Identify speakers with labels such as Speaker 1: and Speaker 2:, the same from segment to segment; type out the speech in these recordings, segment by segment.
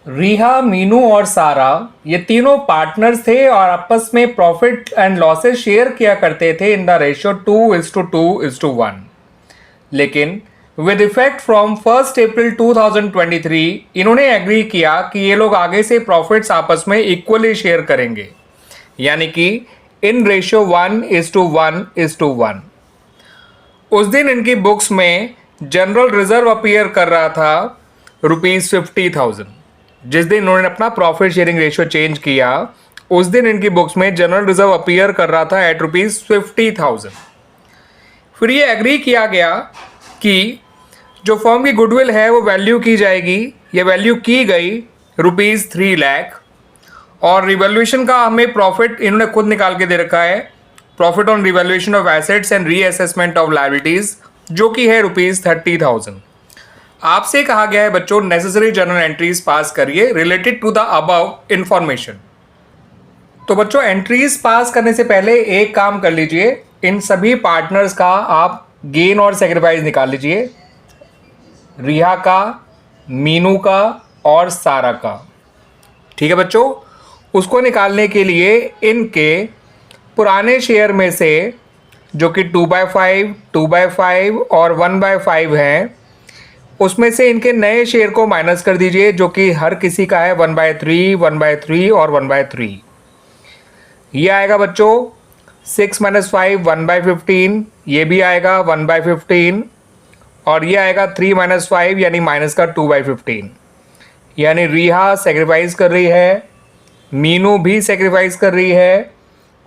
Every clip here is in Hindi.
Speaker 1: रिहा, मीनू और सारा ये तीनों पार्टनर्स थे और आपस में प्रॉफिट एंड लॉसेस शेयर किया करते थे इन द रेशियो 2:2:1। लेकिन विद इफेक्ट फ्रॉम 1 अप्रैल 2023 इन्होंने एग्री किया कि ये लोग आगे से प्रॉफिट्स आपस में इक्वली शेयर करेंगे, यानी कि इन रेशियो 1:1:1। उस दिन इनकी बुक्स में जनरल रिजर्व अपीयर कर रहा था ₹50,000। जिस दिन इन्होंने अपना प्रॉफिट शेयरिंग रेशियो चेंज किया उस दिन इनकी बुक्स में जनरल रिजर्व अपीयर कर रहा था एट ₹50,000। फिर ये एग्री किया गया कि जो फर्म की गुडविल है वो वैल्यू की जाएगी। ये वैल्यू की गई ₹3 लाख और रिवैल्यूएशन का हमें प्रॉफिट इन्होंने खुद निकाल के दे रखा है, profit on revaluation of assets and reassessment of liabilities, जो कि है ₹30,000। आपसे कहा गया है बच्चों नेसेसरी जर्नल एंट्रीज पास करिए related to the above information. तो बच्चों एंट्रीज पास करने से पहले एक काम कर लीजिए, इन सभी पार्टनर्स का आप गेन और सेक्रीफाइस निकाल लीजिए, रिहा का, मीनू का और सारा का। ठीक है बच्चों, उसको निकालने के लिए इनके पुराने शेयर में से जो कि 2/5, 2/5 और 1/5 हैं, उसमें से इनके नए शेयर को माइनस कर दीजिए जो कि हर किसी का है 1/3, 1/3 और 1/3। ये आएगा बच्चों 6 - 5 1/15, ये भी आएगा 1/15 और ये आएगा 3 - 5 यानी माइनस का 2/15। यानी रिहा सेक्रीफाइस कर रही है, मीनू भी सेक्रीफाइस कर रही है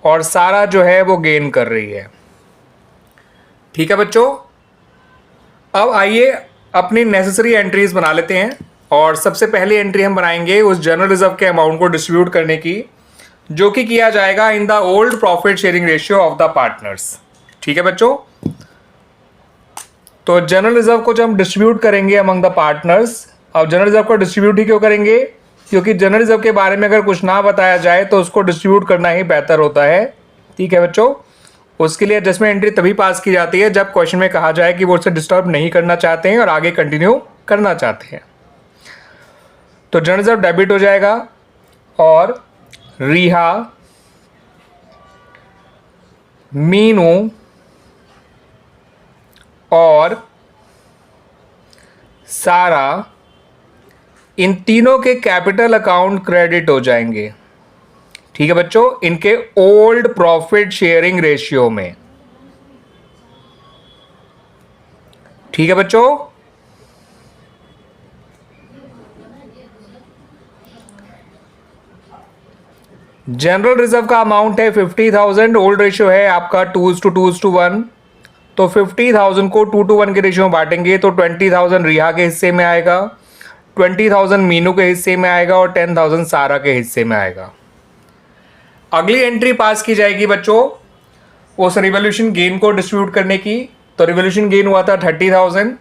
Speaker 1: और सारा जो है वो गेन कर रही है। ठीक है बच्चों, अब आइए अपनी नेसेसरी एंट्रीज बना लेते हैं और सबसे पहली एंट्री हम बनाएंगे उस जनरल रिजर्व के अमाउंट को डिस्ट्रीब्यूट करने की, जो कि किया जाएगा in the old profit sharing ratio of the partners. ठीक है बच्चों, तो जनरल रिजर्व को जब हम डिस्ट्रीब्यूट करेंगे अमंग द पार्टनर्स, अब जनरल रिजर्व को डिस्ट्रीब्यूट ही क्यों करेंगे, क्योंकि जनरल रिजर्व के बारे में अगर कुछ ना बताया जाए तो उसको डिस्ट्रीब्यूट करना ही बेहतर होता है। ठीक है बच्चों, उसके लिए एडजस्टमेंट एंट्री तभी पास की जाती है जब क्वेश्चन में कहा जाए कि वो उसे डिस्टर्ब नहीं करना चाहते हैं और आगे कंटिन्यू करना चाहते हैं। तो जनरल रिजर्व डेबिट हो जाएगा और रिहा, मीनू और सारा इन तीनों के कैपिटल अकाउंट क्रेडिट हो जाएंगे। ठीक है बच्चों, इनके ओल्ड प्रॉफिट शेयरिंग रेशियो में। ठीक है बच्चों, जनरल रिजर्व का अमाउंट है 50,000, ओल्ड रेशियो है आपका 2:2:1। तो 50,000 को 2:1 के रेशियो में बांटेंगे तो 20,000 रिहा के हिस्से में आएगा, 20,000 मीनू के हिस्से में आएगा और 10,000 सारा के हिस्से में आएगा। अगली एंट्री पास की जाएगी बच्चों उस रिवॉल्यूशन गेन को डिस्ट्रीब्यूट करने की। तो रिवॉल्यूशन गेन हुआ था 30,000,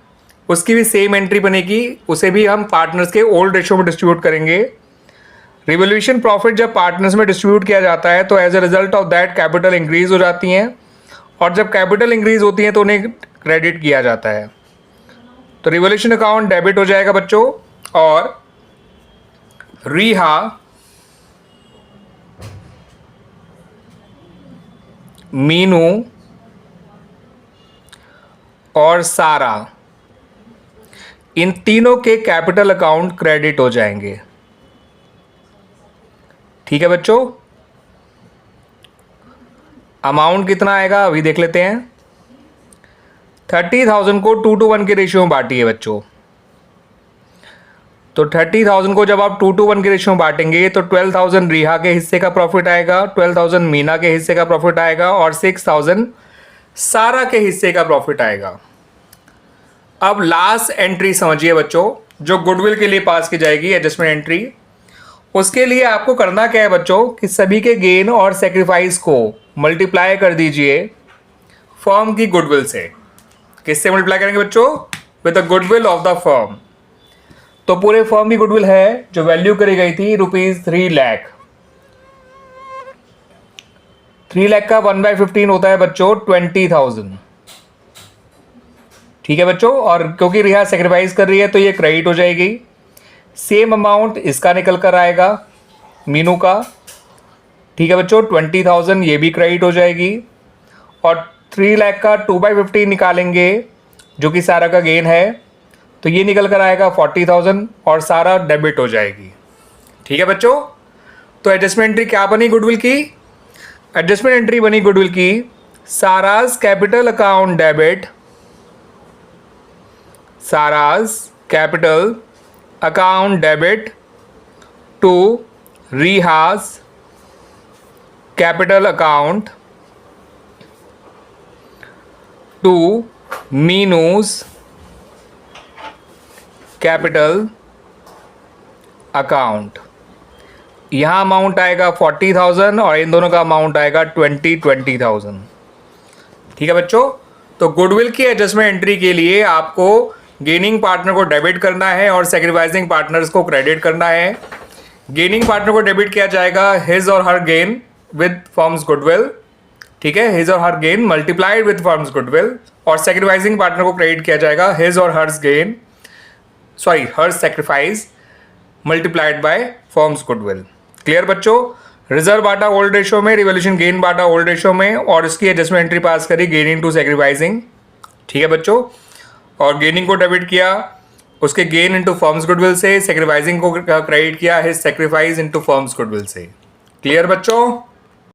Speaker 1: उसकी भी सेम एंट्री बनेगी, उसे भी हम पार्टनर्स के ओल्ड रेशियो में डिस्ट्रीब्यूट करेंगे। रिवॉल्यूशन प्रॉफिट जब पार्टनर्स में डिस्ट्रीब्यूट किया जाता है तो as a result of that capital increase हो जाती हैं और जब कैपिटल इंक्रीज होती है तो उन्हें क्रेडिट किया जाता है। तो रिवॉल्यूशन अकाउंट डेबिट हो जाएगा बच्चों और रिहा, मीनू और सारा इन तीनों के कैपिटल अकाउंट क्रेडिट हो जाएंगे। ठीक है बच्चों, अमाउंट कितना आएगा अभी देख लेते हैं। 30,000 को 2:1 के रेशियो में बांटिए बच्चों। तो 30,000 को जब आप 2:1 के रेशियो में बांटेंगे तो 12,000 रिहा के हिस्से का प्रॉफिट आएगा, 12,000 मीना के हिस्से का प्रॉफिट आएगा और 6,000 सारा के हिस्से का प्रॉफिट आएगा। अब लास्ट एंट्री समझिए बच्चों, जो गुडविल के लिए पास की जाएगी एडजस्टमेंट एंट्री। उसके लिए आपको करना क्या है बच्चों कि सभी के गेन और सेक्रीफाइस को मल्टीप्लाई कर दीजिए फर्म की गुडविल से। किससे मल्टीप्लाई करेंगे बच्चों? With the goodwill of the firm. तो पूरे फर्म की गुडविल है जो वैल्यू करी गई थी ₹3 लाख। 3 लाख का 1/15 होता है बच्चों 20,000। ठीक है बच्चों, और क्योंकि रिहा सेक्रीफाइस कर रही है तो ये क्रेडिट हो जाएगी। सेम अमाउंट इसका निकल कर आएगा मीनू का, ठीक है बच्चों, 20,000 ये भी क्रेडिट हो जाएगी। और 3 लाख का 2/50 निकालेंगे जो कि सारा का गेन है, तो ये निकल कर आएगा 40,000 और सारा डेबिट हो जाएगी। ठीक है बच्चों, तो एडजस्टमेंट एंट्री क्या बनी गुडविल की? एडजस्टमेंट एंट्री बनी गुडविल की Sara's capital account debit, Sara's capital account debit to Riha's capital account to Meenu's capital account. यहाँ अमाउंट आएगा 40,000 और इन दोनों का अमाउंट आएगा 20,000। ठीक है बच्चों, तो गुडविल की एडजस्टमेंट एंट्री के लिए आपको गेनिंग पार्टनर को डेबिट करना है और सैक्रिफाइसिंग पार्टनर्स को क्रेडिट करना है। गेनिंग पार्टनर को डेबिट किया जाएगा हिज और her gain with firm's goodwill, ठीक है, हिज और her gain multiplied with firm's goodwill. और सैक्रिफाइसिंग पार्टनर को क्रेडिट किया जाएगा हिज और hers gain, sorry her sacrifice multiplied by firm's goodwill. Clear बच्चों? रिजर्व बाटा ओल्ड रेशो में, रिवोल्यूशन गेन बाटा ओल्ड रेशो में, और इसकी एडजस्टमेंट एंट्री पास करी गेनिंग टू सैक्रिफाइसिंग। ठीक है बच्चों, और गेनिंग को डेबिट किया उसके गेन इनटू फर्म्स गुडविल से, सैक्रिफाइसिंग को क्रेडिट किया his sacrifice into firms goodwill से। क्लियर बच्चों?